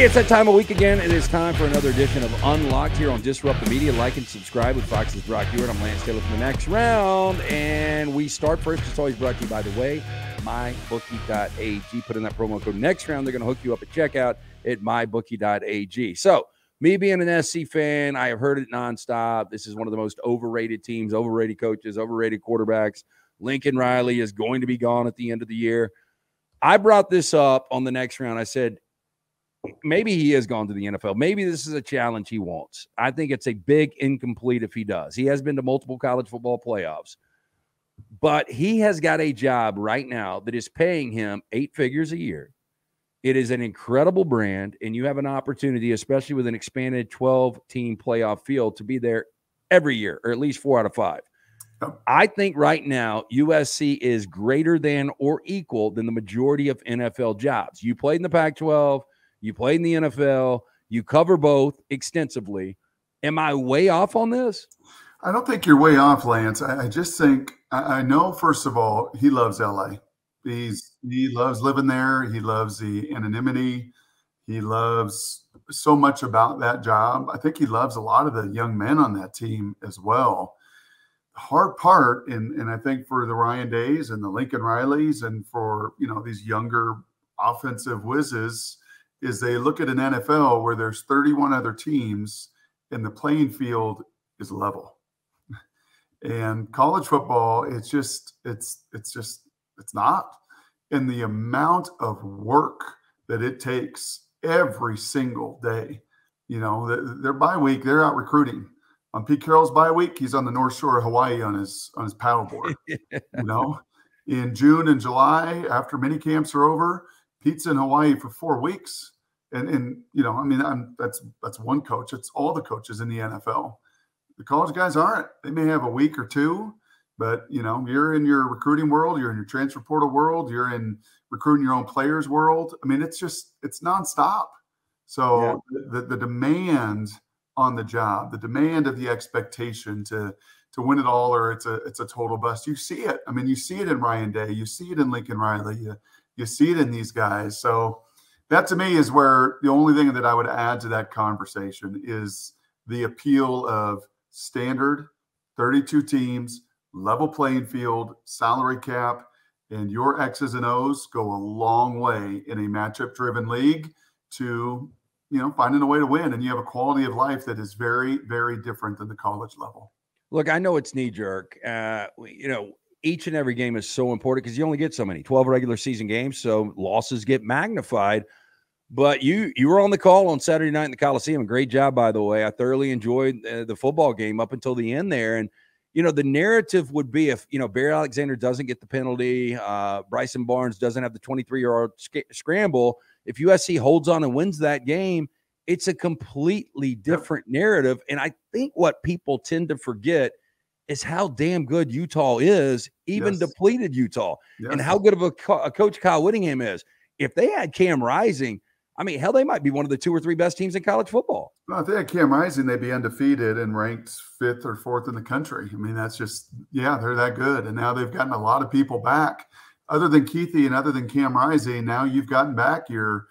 Hey, it's that time of week again. It is time for another edition of Unlocked here on Disrupt the Media. Like and subscribe with Fox's Brock Huard. I'm Lance Taylor from the next round. And we start first. It's always brought to you, by the way, mybookie.ag. Put in that promo code next round. They're going to hook you up at checkout at mybookie.ag. So, me being an SC fan, I have heard it nonstop. This is one of the most overrated teams, overrated coaches, overrated quarterbacks. Lincoln Riley is going to be gone at the end of the year. I brought this up on the next round. I said, maybe he has gone to the NFL. Maybe this is a challenge he wants. I think it's a big incomplete if he does. He has been to multiple college football playoffs. But he has got a job right now that is paying him 8 figures a year. It is an incredible brand, and you have an opportunity, especially with an expanded 12-team playoff field, to be there every year, or at least 4 out of 5. I think right now USC is greater than or equal than the majority of NFL jobs. You played in the Pac-12. You played in the NFL. You cover both extensively. Am I way off on this? I don't think you're way off, Lance. I just think I know, first of all, he loves LA. He loves living there. He loves the anonymity. He loves so much about that job. I think he loves a lot of the young men on that team as well. The hard part, and I think for the Ryan Days and the Lincoln Rileys and for, these younger offensive whizzes, is they look at an NFL where there's 31 other teams and the playing field is level. And college football, it's not. And the amount of work that it takes every single day, their bye week, they're out recruiting. On Pete Carroll's bye week, he's on the North Shore of Hawaii on his paddleboard. In June and July, after mini camps are over, Pete's in Hawaii for 4 weeks. And that's one coach. It's all the coaches in the NFL. The college guys aren't. They may have a week or two, but, you're in your recruiting world. You're in your transfer portal world. You're in recruiting your own players world. I mean, it's nonstop. So yeah. The demand on the job, the demand of the expectation to win it all, or it's a total bust. You see it. I mean, you see it in Ryan Day. You see it in Lincoln Riley. You see it in these guys. So that, to me, is where the only thing that I would add to that conversation is the appeal of standard 32 teams, level playing field, salary cap, and your X's and O's go a long way in a matchup-driven league to, finding a way to win. And you have a quality of life that is very, very different than the college level. Look, I know it's knee-jerk. Each and every game is so important because you only get so many, 12 regular season games, so losses get magnified. But you were on the call on Saturday night in the Coliseum. Great job, by the way. I thoroughly enjoyed the football game up until the end there. And, the narrative would be if, Barry Alexander doesn't get the penalty, Bryson Barnes doesn't have the 23-yard scramble, if USC holds on and wins that game, it's a completely different narrative. And I think what people tend to forget is how damn good Utah is, even depleted Utah, and how good of a coach Kyle Whittingham is. If they had Cam Rising, hell, they might be one of the 2 or 3 best teams in college football. Well, if they had Cam Rising, they'd be undefeated and ranked 5th or 4th in the country. That's just, they're that good. And now they've gotten a lot of people back. Other than Keithy and other than Cam Rising, now you've gotten back your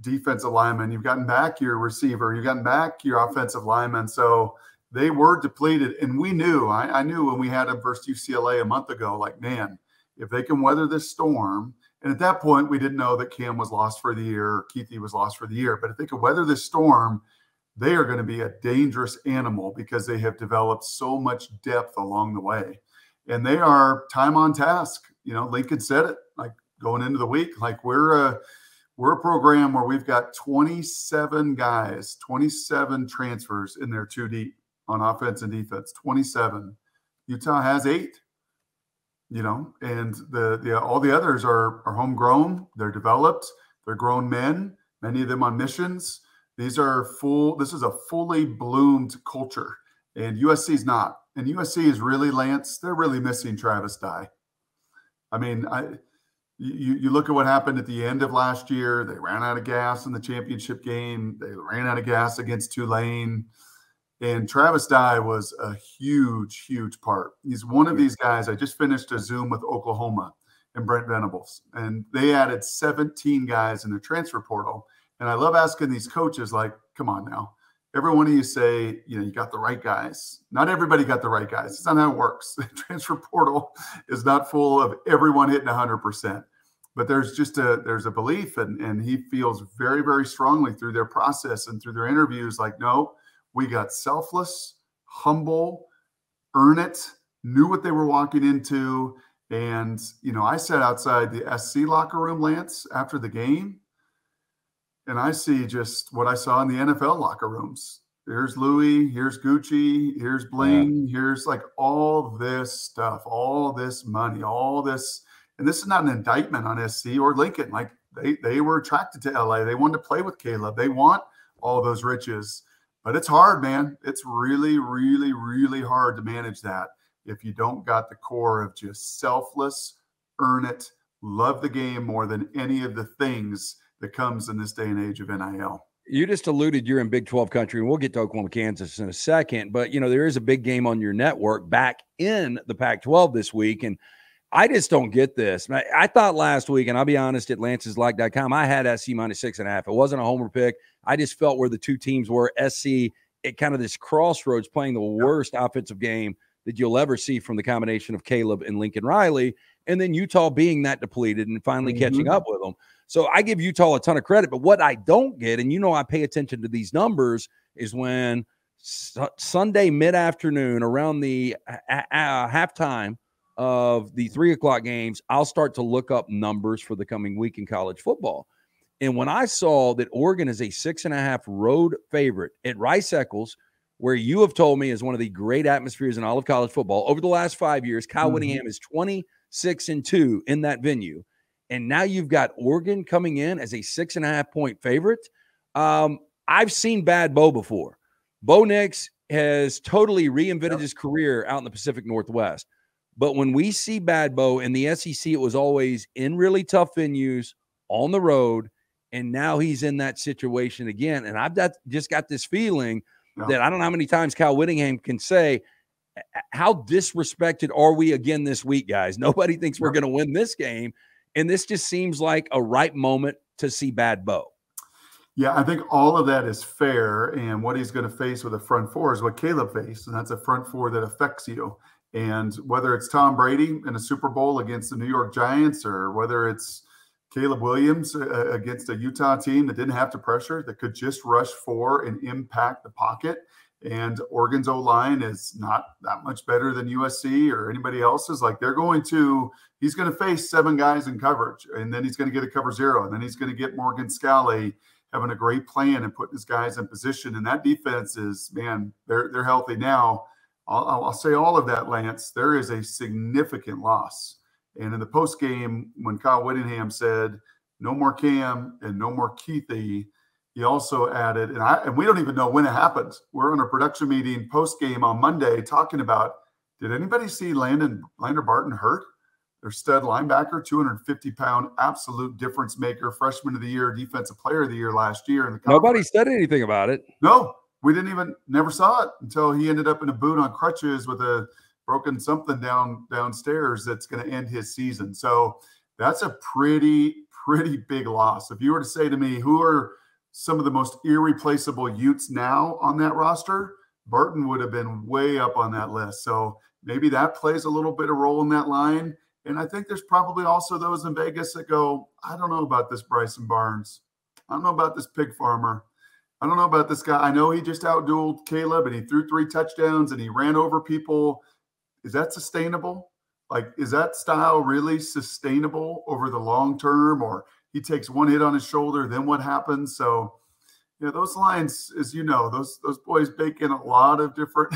defensive lineman. You've gotten back your receiver. You've gotten back your offensive lineman. So they were depleted. And we knew, I knew when we had them versus UCLA a month ago, like, man, if they can weather this storm. And at that point, we didn't know that Cam was lost for the year or Keithy was lost for the year. But if they could weather this storm, they are going to be a dangerous animal because they have developed so much depth along the way. And they are time on task. Lincoln said it, like going into the week, like we're a program where we've got 27 guys, 27 transfers in there 2 deep on offense and defense, 27. Utah has 8. And all the others are homegrown. They're developed. They're grown men, many of them on missions. This is a fully bloomed culture, and USC's not. And USC is really, Lance, they're really missing Travis Dye. You look at what happened at the end of last year. They ran out of gas in the championship game. They ran out of gas against Tulane. And Travis Dye was a huge, huge part. He's one of these guys. I just finished a Zoom with Oklahoma and Brent Venables, and they added 17 guys in their transfer portal. And I love asking these coaches, like, come on now. Every one of you say, you got the right guys. Not everybody got the right guys. It's not how it works. The transfer portal is not full of everyone hitting 100%. But there's a belief, and he feels very, very strongly through their process and through their interviews, like, no, we got selfless, humble, earn it, knew what they were walking into. And, I sat outside the SC locker room, Lance, after the game, and I see just what I saw in the NFL locker rooms. Here's Louis, here's Gucci, here's bling, here's like all this stuff, all this money, all this. And this is not an indictment on SC or Lincoln. Like they were attracted to LA. They wanted to play with Caleb. They want all those riches. But it's hard, man. It's really, really, really hard to manage that if you don't got the core of just selfless, earn it, love the game more than any of the things that comes in this day and age of NIL. You just alluded you're in Big 12 country, and we'll get to Oklahoma, Kansas in a second. But, there is a big game on your network back in the Pac-12 this week, and I just don't get this. I thought last week, and I'll be honest, at Lance'sLike.com, I had SC minus 6.5. It wasn't a homer pick. I just felt where the two teams were, SC at kind of this crossroads, playing the worst offensive game that you'll ever see from the combination of Caleb and Lincoln Riley, and then Utah being that depleted and finally catching up with them. So I give Utah a ton of credit. But what I don't get, and I pay attention to these numbers, is when Sunday mid-afternoon around the halftime of the 3 o'clock games, I'll start to look up numbers for the coming week in college football. And when I saw that Oregon is a 6.5 road favorite at Rice-Eccles, where you have told me is one of the great atmospheres in all of college football over the last 5 years, Kyle Whittingham is 26-2 in that venue. And now you've got Oregon coming in as a 6.5 point favorite. I've seen bad Bo before. Bo Nix has totally reinvented his career out in the Pacific Northwest. But when we see bad Bo in the SEC, it was always in really tough venues on the road. And now he's in that situation again. And I've just got this feeling that I don't know how many times Kyle Whittingham can say, how disrespected are we again this week, guys? Nobody thinks we're going to win this game. And this just seems like a right moment to see bad Bo. Yeah, I think all of that is fair. And what he's going to face with a front four is what Caleb faced. And that's a front four that affects you. And whether it's Tom Brady in a Super Bowl against the New York Giants, or whether it's Caleb Williams against a Utah team that didn't have to pressure, that could just rush for and impact the pocket. And Oregon's O-line is not that much better than USC or anybody else's. Like he's going to face 7 guys in coverage, and then he's going to get a cover 0. And then he's going to get Morgan Scalley having a great plan and putting his guys in position. And that defense is, man, they're healthy now. I'll say all of that, Lance. There is a significant loss. And in the post game, when Kyle Whittingham said no more Cam and no more Keithy, he also added, and we don't even know when it happened. We're on a production meeting post game on Monday talking about, did anybody see Lander Barton hurt? Their stud linebacker, 250-pound absolute difference maker, freshman of the year, defensive player of the year last year. In the Nobody said anything about it. No, we never saw it until he ended up in a boot on crutches with a broken something downstairs that's going to end his season. So that's a pretty big loss. If you were to say to me, who are some of the most irreplaceable Utes now on that roster, Barton would have been way up on that list. So maybe that plays a little bit of role in that line. And I think there's probably also those in Vegas that go, I don't know about this Bryson Barnes. I don't know about this pig farmer. I don't know about this guy. I know he just outdueled Caleb and he threw 3 touchdowns and he ran over people. Is that sustainable? Like, is that style really sustainable over the long term? Or he takes 1 hit on his shoulder, then what happens? So, those lines, as you know, those boys bake in a lot of different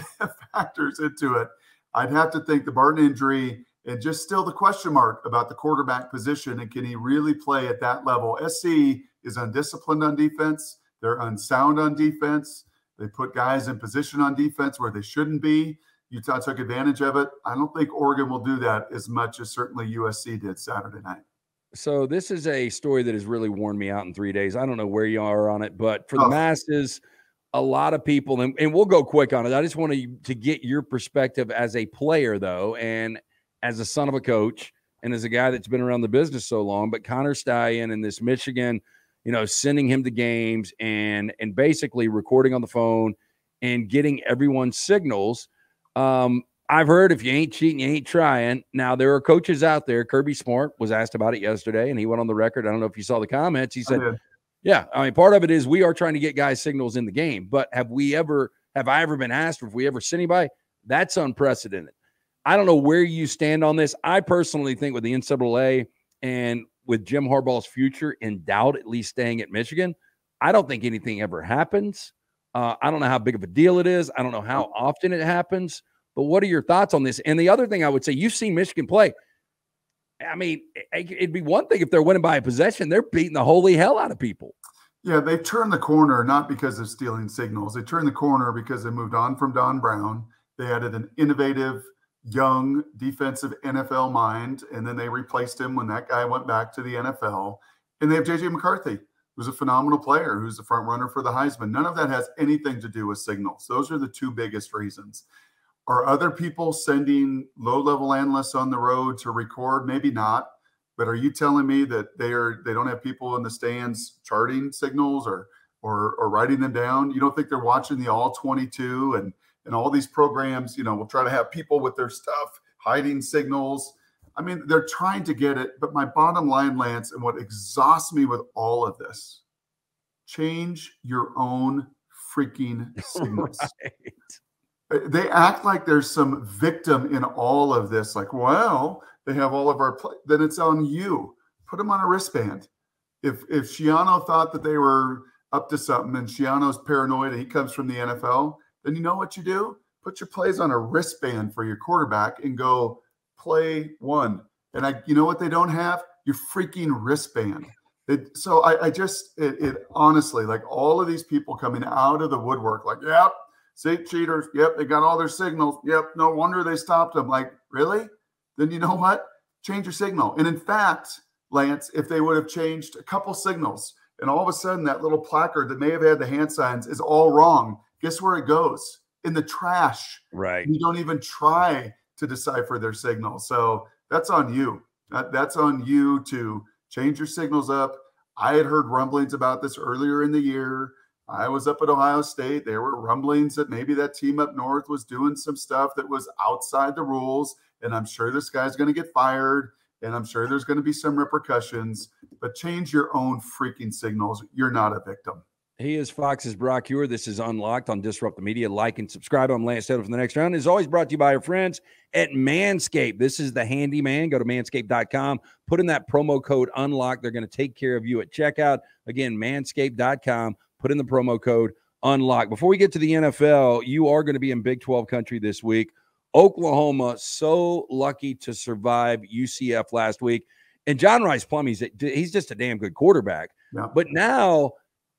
factors into it. I'd have to think the Barton injury and just still the question mark about the quarterback position and can he really play at that level? SC is undisciplined on defense. They're unsound on defense. They put guys in position on defense where they shouldn't be. Utah took advantage of it. I don't think Oregon will do that as much as certainly USC did Saturday night. So this is a story that has really worn me out in 3 days. I don't know where you are on it, but for the masses, a lot of people, and we'll go quick on it. I just want to get your perspective as a player, though, and as a son of a coach, and as a guy that's been around the business so long. But Connor Stallion and this Michigan, sending him to games and basically recording on the phone and getting everyone's signals. I've heard if you ain't cheating, you ain't trying. Now, there are coaches out there. Kirby Smart was asked about it yesterday, and he went on the record. I don't know if you saw the comments. He said, yeah, I mean, part of it is we are trying to get guys signals in the game. But have I ever been asked, or if we ever sent anybody? That's unprecedented. I don't know where you stand on this. I personally think with the NCAA and with Jim Harbaugh's future in doubt, at least staying at Michigan, I don't think anything ever happens. I don't know how big of a deal it is. I don't know how often it happens. But what are your thoughts on this? And the other thing I would say, you've seen Michigan play. I mean, it'd be one thing if they're winning by a possession. They're beating the holy hell out of people. Yeah, they turned the corner not because of stealing signals. They turned the corner because they moved on from Don Brown. They added an innovative, young defensive NFL mind, and then they replaced him when that guy went back to the NFL. And they have J.J. McCarthy, who's a phenomenal player, who's the front runner for the Heisman. None of that has anything to do with signals. Those are the two biggest reasons. Are other people sending low-level analysts on the road to record? Maybe not. But are you telling me that they don't have people in the stands charting signals or writing them down? You don't think they're watching the All 22 and all these programs? Will try to have people with their stuff hiding signals. I mean, they're trying to get it. But my bottom line, Lance, and what exhausts me with all of this, change your own freaking signals. Right. They act like there's some victim in all of this. Like, well, they have all of our play. Then it's on you. Put them on a wristband. If Schiano thought that they were up to something and Schiano's paranoid and he comes from the NFL, then you know what you do? Put your plays on a wristband for your quarterback and go play one. And you know what they don't have? Your freaking wristband. So I honestly, like all of these people coming out of the woodwork, like, yep. See, cheaters. Yep, they got all their signals. Yep, no wonder they stopped them. Like, really? Then you know what? Change your signal. And in fact, Lance, if they would have changed a couple signals and all of a sudden that little placard that may have had the hand signs is all wrong, guess where it goes? In the trash. Right. You don't even try to decipher their signal. So that's on you. That's on you to change your signals up. I had heard rumblings about this earlier in the year. I was up at Ohio State. There were rumblings that maybe that team up north was doing some stuff that was outside the rules. And I'm sure this guy's going to get fired. And I'm sure there's going to be some repercussions. But change your own freaking signals. You're not a victim. He is Fox's Brock Huard. This is Unlocked on Disrupt the Media. Like and subscribe. I'm Lance Taylor from the next round. It's always brought to you by our friends at Manscaped. This is the handyman. Go to manscaped.com. Put in that promo code Unlocked. They're going to take care of you at checkout. Again, manscaped.com. Put in the promo code Unlocked. Before we get to the NFL, you are going to be in Big 12 country this week. Oklahoma, so lucky to survive UCF last week. And John Rice Plum, he's just a damn good quarterback. Yeah. But now,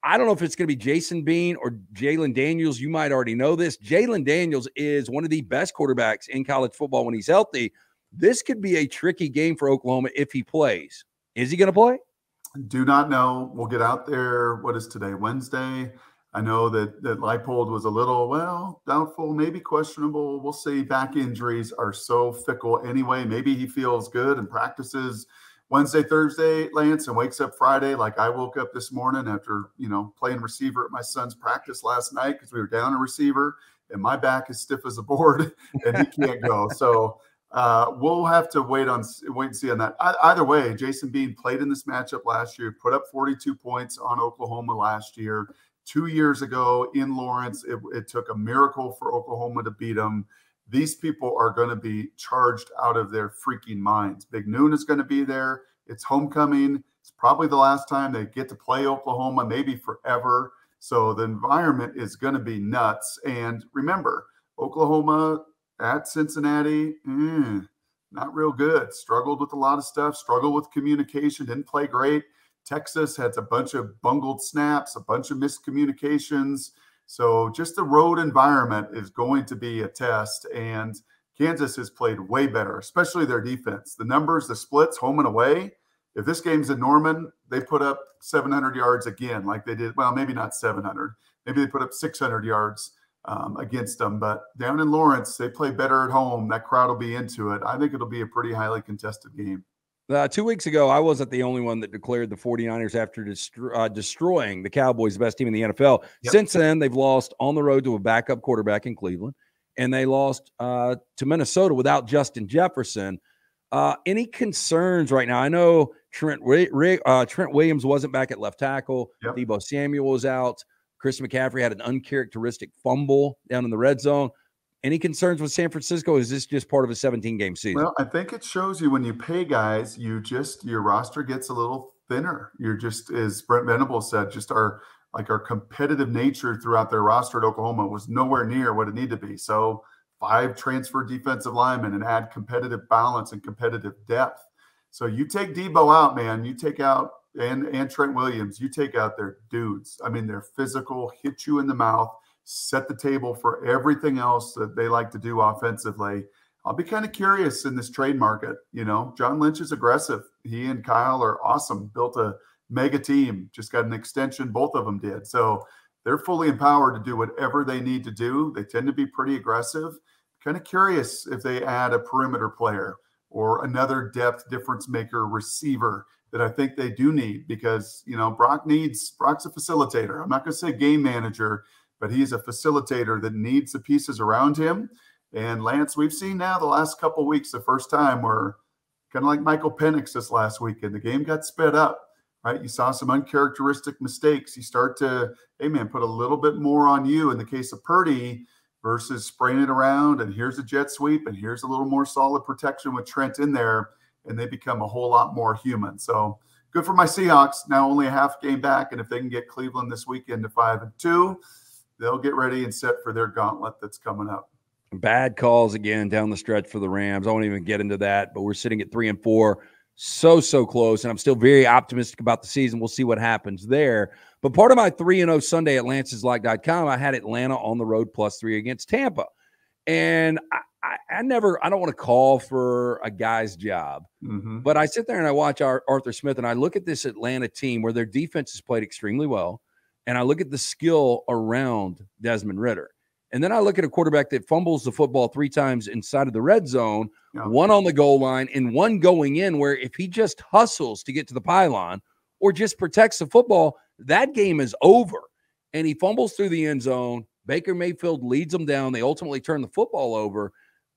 I don't know if it's going to be Jason Bean or Jalen Daniels. You might already know this. Jalen Daniels is one of the best quarterbacks in college football when he's healthy. This could be a tricky game for Oklahoma if he plays. Is he going to play? Do not know. We'll get out there. What is today? Wednesday. I know that Leipold was a little, doubtful, maybe questionable. We'll see. Back injuries are so fickle anyway. Maybe he feels good and practices Wednesday, Thursday, Lance, and wakes up Friday like I woke up this morning after, playing receiver at my son's practice last night because we were down a receiver and my back is stiff as a board and he can't go. So we'll have to wait and see on that. Either way, Jason Bean played in this matchup last year, put up 42 points on Oklahoma last year. 2 years ago in Lawrence, it took a miracle for Oklahoma to beat them. These people are going to be charged out of their freaking minds. Big Noon is going to be there. It's homecoming. It's probably the last time they get to play Oklahoma, maybe forever. So the environment is going to be nuts. And remember, Oklahoma at Cincinnati, not real good. Struggled with a lot of stuff, struggled with communication, didn't play great. Texas had a bunch of bungled snaps, a bunch of miscommunications. So just the road environment is going to be a test. And Kansas has played way better, especially their defense. The numbers, the splits, home and away. If this game's in Norman, they put up 700 yards again, like they did. Well, maybe not 700. Maybe they put up 600 yards against them. But down in Lawrence, they play better at home. That crowd will be into it. I think it'll be a pretty highly contested game. 2 weeks ago, I wasn't the only one that declared the 49ers after destroying the Cowboys, the best team in the NFL. Yep. Since then, they've lost on the road to a backup quarterback in Cleveland, and they lost to Minnesota without Justin Jefferson. Any concerns right now? I know Trent Williams wasn't back at left tackle. Yep. Deebo Samuel was out. Chris McCaffrey had an uncharacteristic fumble down in the red zone. Any concerns with San Francisco? Is this just part of a 17-game season? Well, I think it shows you when you pay guys, your roster gets a little thinner. You're just, as Brent Venables said, just our competitive nature throughout their roster at Oklahoma was nowhere near what it needed to be. So 5 transfer defensive linemen and add competitive balance and competitive depth. So you take Deebo out, man. You take out and Trent Williams. You take out their dudes. I mean, they're physical, hit you in the mouth, set the table for everything else that they like to do offensively. I'll be kind of curious in this trade market. You know, John Lynch is aggressive. He and Kyle are awesome. Built a mega team. Just got an extension. Both of them did. So they're fully empowered to do whatever they need to do. They tend to be pretty aggressive. Kind of curious if they add a perimeter player or another depth difference maker receiver that I think they do need, because, you know, Brock's a facilitator. I'm not going to say game manager, but he's a facilitator that needs the pieces around him. And Lance, we've seen now the last couple of weeks, the first time where kind of like Michael Penix this last weekend, the game got sped up, right? You saw some uncharacteristic mistakes. You start to, hey man, put a little bit more on you in the case of Purdy versus spraying it around. And here's a jet sweep, and here's a little more solid protection with Trent in there. And they become a whole lot more human. So good for my Seahawks. Now only a half game back. And if they can get Cleveland this weekend to 5-2, they'll get ready and set for their gauntlet that's coming up. Bad calls again down the stretch for the Rams. I won't even get into that, but we're sitting at 3-4. So close. And I'm still very optimistic about the season. We'll see what happens there. But part of my 3-0 Sunday at Lance'sLike.com, I had Atlanta on the road +3 against Tampa. And I don't want to call for a guy's job, but I sit there and I watch Arthur Smith, and I look at this Atlanta team where their defense has played extremely well. And I look at the skill around Desmond Ridder. And then I look at a quarterback that fumbles the football 3 times inside of the red zone, 1 on the goal line and 1 going in, where if he just hustles to get to the pylon or just protects the football, that game is over. And he fumbles through the end zone. Baker Mayfield leads them down. They ultimately turn the football over.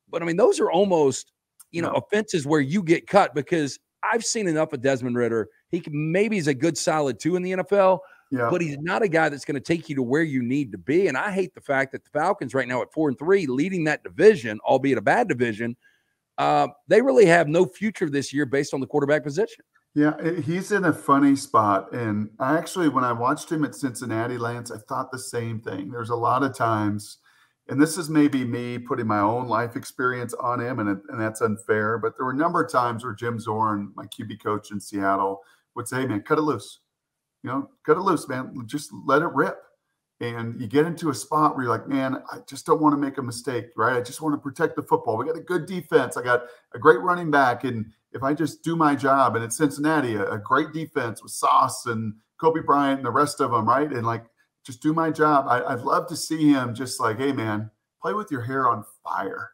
But, I mean, those are almost, offenses where you get cut, because I've seen enough of Desmond Ridder. Maybe he's a good solid 2 in the NFL, but he's not a guy that's going to take you to where you need to be. And I hate the fact that the Falcons right now at 4-3, leading that division, albeit a bad division, they really have no future this year based on the quarterback position. Yeah, he's in a funny spot. And I actually, when I watched him at Cincinnati, Lance, I thought the same thing. There's a lot of times, and this is maybe me putting my own life experience on him, and that's unfair, but there were a number of times where Jim Zorn, my QB coach in Seattle, would say, hey, man, cut it loose. Cut it loose, man. Just let it rip. And you get into a spot where you're like, man, I just don't want to make a mistake, right? I just want to protect the football. We got a good defense. I got a great running back. And if I just do my job, and it's Cincinnati, a great defense with Sauce and Kobe Bryant and the rest of them, right? And just do my job. I'd love to see him just like, hey, man, play with your hair on fire.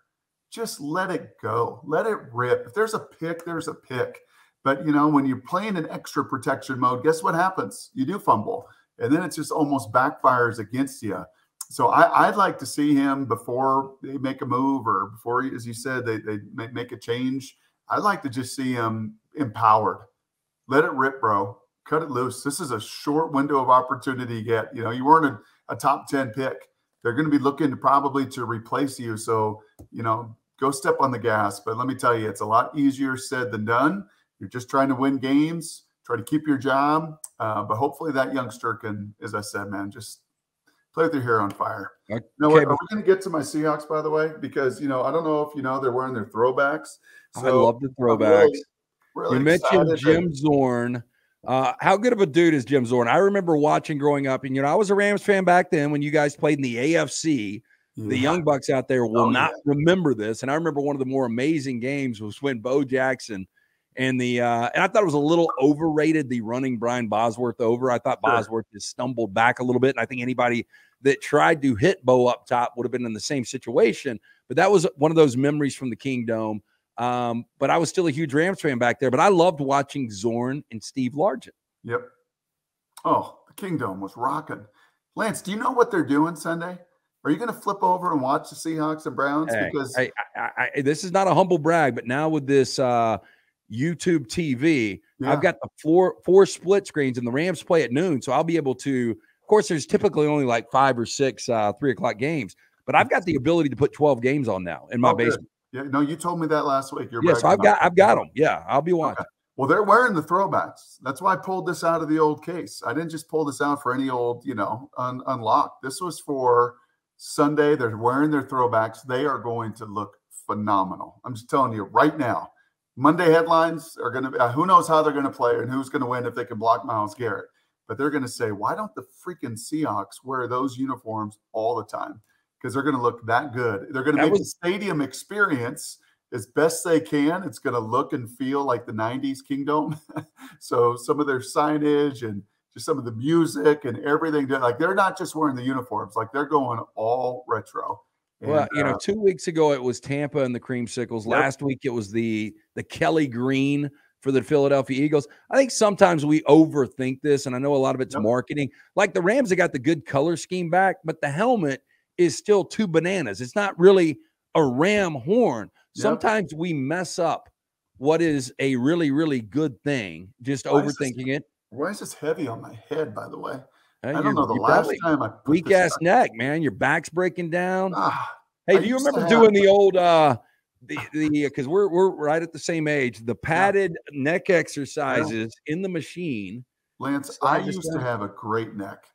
Just let it go. Let it rip. If there's a pick, there's a pick. But, when you're playing in extra protection mode, guess what happens? You do fumble. And then it just almost backfires against you. So I'd like to see him before they make a move, or before, as you said, they make a change. I'd like to just see him empowered. Let it rip, bro. Cut it loose. This is a short window of opportunity to get. You weren't a top 10 pick. They're going to be looking probably to replace you. So, go step on the gas. But let me tell you, it's a lot easier said than done. You're just trying to win games. Try to keep your job, but hopefully that youngster can, as I said, man, just play with your hair on fire. Okay. Are we going to get to my Seahawks, by the way? Because, I don't know if they're wearing their throwbacks. So I love the throwbacks. Really you mentioned Jim Zorn. How good of a dude is Jim Zorn? I remember watching growing up, and, I was a Rams fan back then when you guys played in the AFC. Yeah. The Young Bucks out there will not remember this. And I remember one of the more amazing games was when Bo Jackson and I thought it was a little overrated, the running Brian Bosworth over. I thought Bosworth just stumbled back a little bit. And I think anybody that tried to hit Bo up top would have been in the same situation. But that was one of those memories from the Kingdome. But I was still a huge Rams fan back there. But I loved watching Zorn and Steve Largent. Yep. Oh, the Kingdom was rocking. Lance, do you know what they're doing Sunday? Are you going to flip over and watch the Seahawks and Browns? Hey, Because this is not a humble brag, but now with this YouTube TV, yeah. I've got the four split screens, and the Rams play at noon, so I'll be able to. Of course, there's typically only like 5 or 6 3 o'clock games, but I've got the ability to put 12 games on now in my basement. Yeah, no, you told me that last week. So I've got them. Yeah, I'll be watching. Okay. Well, they're wearing the throwbacks. That's why I pulled this out of the old case. I didn't just pull this out for any old, unlocked. This was for Sunday. They're wearing their throwbacks. They are going to look phenomenal. I'm just telling you right now. Monday headlines are going to who knows how they're going to play and who's going to win if they can block Myles Garrett. But they're going to say, why don't the freaking Seahawks wear those uniforms all the time? Because they're going to look that good. They're going to make the stadium experience as best they can. It's going to look and feel like the 90s Kingdom. So some of their signage and just some of the music and everything, like they're not just wearing the uniforms, like they're going all retro. Well, 2 weeks ago it was Tampa and the Creamsicles. Yep. Last week it was the Kelly Green for the Philadelphia Eagles. I think sometimes we overthink this, and I know a lot of it's marketing. Like the Rams have got the good color scheme back, but the helmet is still 2 bananas. It's not really a ram horn. Sometimes we mess up what is a really, really good thing, just overthinking it. Why is this heavy on my head, by the way? I don't know the last time I put weak ass neck, man. Your back's breaking down. Hey, do you remember doing the old because we're right at the same age, the padded neck exercises in the machine? Lance, I used to have a great neck.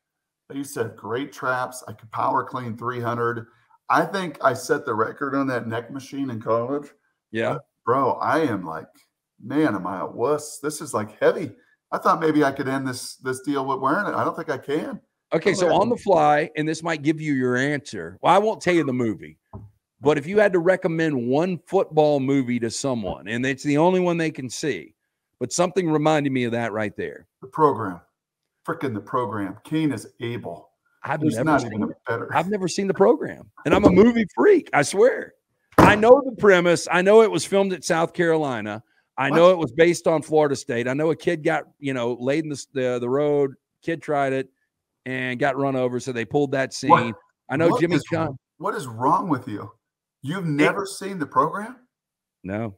I used to have great traps. I could power clean 300. I think I set the record on that neck machine in college. Yeah. Bro, I am like, man, am I a wuss? This is like heavy. I thought maybe I could end this deal with wearing it. I don't think I can. Okay, so on the fly, and this might give you your answer. Well, I won't tell you the movie, but if you had to recommend one football movie to someone, and it's the only one they can see, but something reminded me of that right there. The Program. Freaking The Program. Cain is Abel. I've never seen The Program, and I'm a movie freak, I swear. I know the premise. I know it was filmed at South Carolina. I know it was based on Florida State. I know a kid got, laid in the road. Kid tried it and got run over, so they pulled that scene. I know Jimmy Connor. What is wrong with you? You've never seen The Program? No.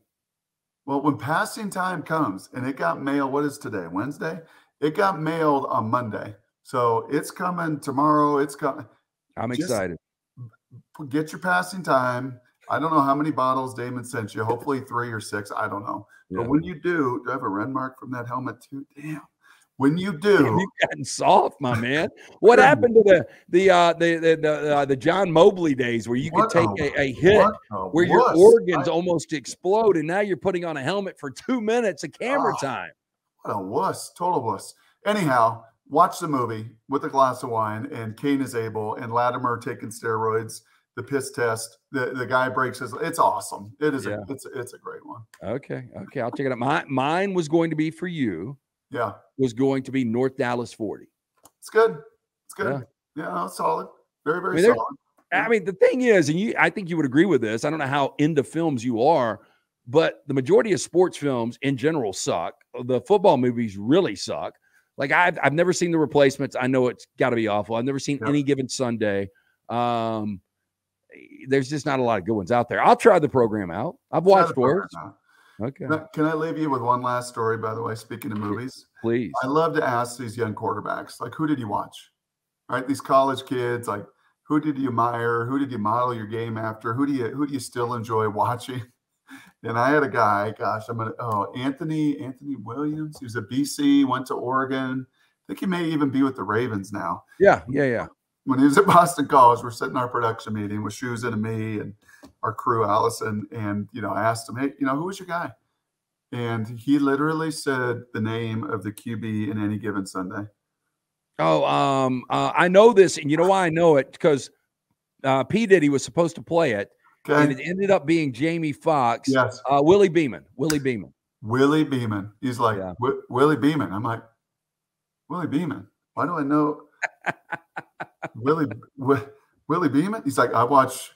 Well, when passing time comes, and it got mailed, what is today, Wednesday? It got mailed on Monday. So it's coming tomorrow. It's coming. I'm excited. Get your passing time. I don't know how many bottles Damon sent you. Hopefully 3 or 6. I don't know. Yeah. But when you do I have a red mark from that helmet too? Damn. When you do, you've gotten soft, my man. What happened to the John Mobley days where you could take a hit where your organs almost explode, and now you're putting on a helmet for 2 minutes of camera time? What a wuss, total wuss. Anyhow, watch the movie with a glass of wine, and Cain is Abel, and Latimer taking steroids. The piss test, the guy breaks his. It's awesome. It is. It's a great one. Okay, I'll check it out. Mine was going to be for you. Yeah, was going to be North Dallas 40. It's good. It's good. Yeah, it's solid. Very, very solid. I mean, the thing is, and I think you would agree with this. I don't know how into films you are, but the majority of sports films in general suck. The football movies really suck. Like I've never seen The Replacements. I know it's got to be awful. I've never seen Any Given Sunday. There's just not a lot of good ones out there. I'll try The Program out. I've watched worse. Okay. Can I leave you with one last story, by the way, speaking of movies? Please. I love to ask these young quarterbacks, like, who did you watch? Right? These college kids, like, who did you admire? Who did you model your game after? Who do you still enjoy watching? And I had a guy, Anthony Williams. He was at BC, went to Oregon. I think he may even be with the Ravens now. Yeah. When he was at Boston College, we're sitting in our production meeting with Shuzen and me and our crew, Allison. And, I asked him, hey, who was your guy? And he literally said the name of the QB in Any Given Sunday. Oh, I know this. And you know why I know it? Because P. Diddy was supposed to play it. Okay. And it ended up being Jamie Foxx. Yes. Willie Beeman. He's like, Willie Beeman. I'm like, Willie Beeman. Why do I know Willie Beeman? He's like, I watch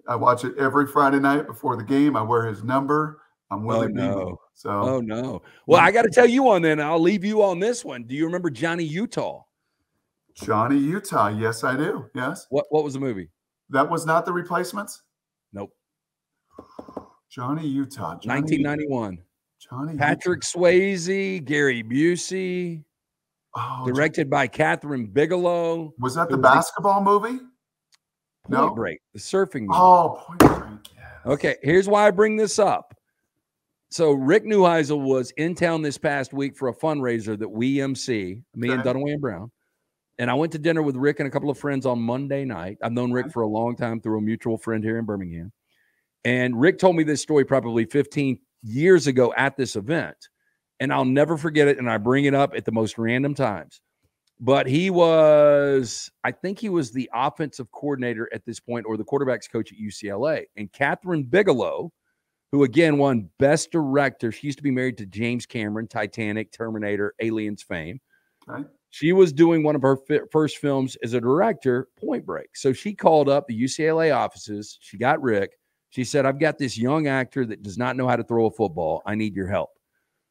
it every Friday night before the game. I wear his number. I'm Oh, Willie Beebe. no. So, Oh, no. Well, I got to tell you on then. I'll leave you on this one. Do you remember Johnny Utah? Johnny Utah. Yes, I do. Yes. What was the movie? That was not The Replacements? Nope. Johnny Utah. 1991. Johnny Patrick Utah. Swayze, Gary Busey, directed by Catherine Bigelow. Was that the basketball movie? Point Break, the surfing movie. Oh, Point Break. Yes. Okay, here's why I bring this up. So Rick Neuheisel was in town this past week for a fundraiser that we MC, me and Dunaway and Brown. And I went to dinner with Rick and a couple of friends on Monday night. I've known Rick for a long time through a mutual friend here in Birmingham. And Rick told me this story probably 15 years ago at this event. And I'll never forget it. And I bring it up at the most random times. But he was, I think he was the offensive coordinator at this point, or the quarterback's coach at UCLA. And Catherine Bigelow, who again won Best Director, she used to be married to James Cameron, Titanic, Terminator, Aliens fame. Okay. She was doing one of her first films as a director, Point Break. So she called up the UCLA offices. She got Rick. She said, I've got this young actor that does not know how to throw a football. I need your help.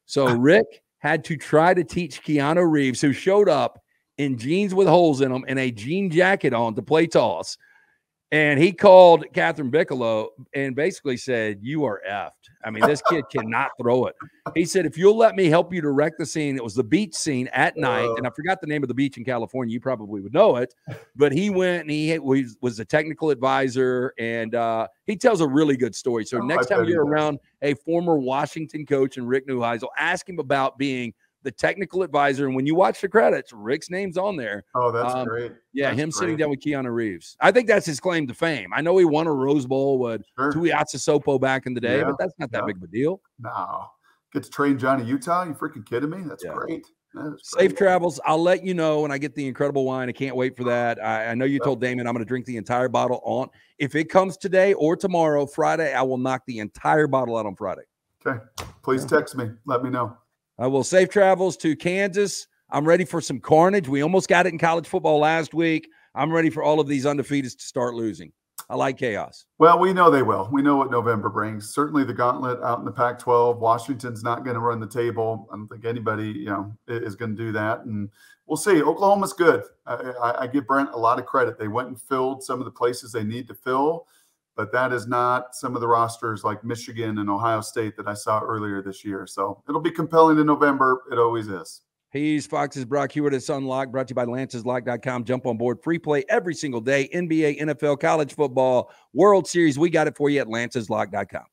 So Rick had to try to teach Keanu Reeves, who showed up in jeans with holes in them and a jean jacket on to play toss. And he called Catherine Bigelow and basically said, you are effed. I mean, this kid cannot throw it. He said, if you'll let me help you direct the scene, it was the beach scene at night. And I forgot the name of the beach in California. You probably would know it. But he went and he was a technical advisor. And he tells a really good story. So next time you're around a former Washington coach and Rick Neuheisel, ask him about being the technical advisor. And when you watch the credits, Rick's name's on there. Oh, that's great. Yeah, that's him great. sitting down with Keanu Reeves. I think that's his claim to fame. I know he won a Rose Bowl with Tuiasa Sopo back in the day, but that's not that big of a deal. No. Get to train Johnny Utah? You freaking kidding me? That's great. That is Safe travels. I'll let you know when I get the incredible wine. I can't wait for that. I know you told Damon I'm going to drink the entire bottle on. If it comes today or tomorrow, Friday, I will knock the entire bottle out on Friday. Okay. Please text me. Let me know. I will. Safe travels to Kansas. I'm ready for some carnage. We almost got it in college football last week. I'm ready for all of these undefeateds to start losing. I like chaos. Well, we know they will. We know what November brings. Certainly the gauntlet out in the Pac-12. Washington's not going to run the table. I don't think anybody, is going to do that. And we'll see. Oklahoma's good. I give Brent a lot of credit. They went and filled some of the places they need to fill, but that is not some of the rosters like Michigan and Ohio State that I saw earlier this year. So it'll be compelling in November. It always is. He's Fox's Brock Huard. It's Unlocked, brought to you by LancesLock.com. Jump on board. Free play every single day. NBA, NFL, college football, World Series. We got it for you at LancesLock.com.